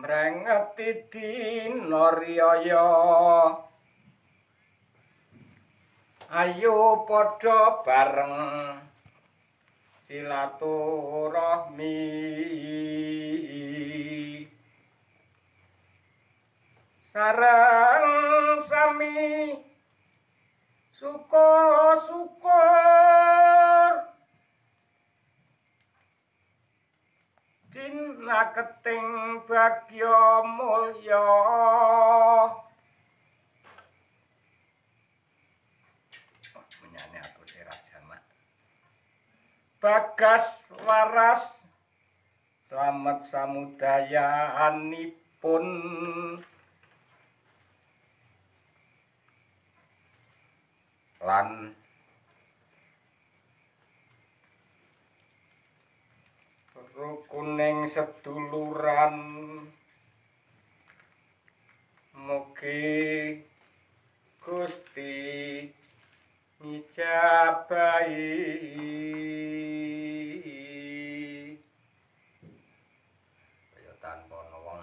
mrengeti dina riyaya ayo padha bareng silaturahmi sareng sami syukur dina keting bagya mulya menyane aku sirah jamak bagas waras slamet samudayanipun lan rukuning seduluran mugi Gusti ngijabahi kaya tanpa wong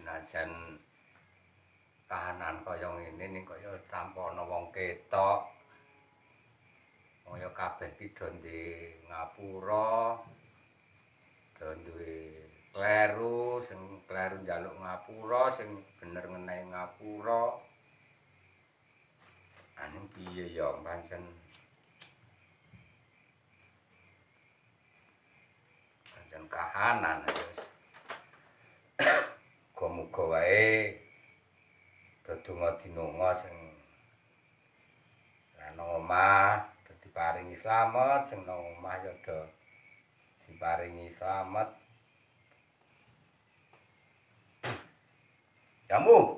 sinajan kahanan kaya ngene ning kaya tanpa ana wong ketok kaya kabeh pidha ndek ngapura duwe kleru sing kleru njaluk ngapura sing bener ngenehi ngapura anu piye ya pancen kahanan wis muga wae donga dinonga sing ana omah diparingi slamet sing nang omah ya diparingi slamet. Jamu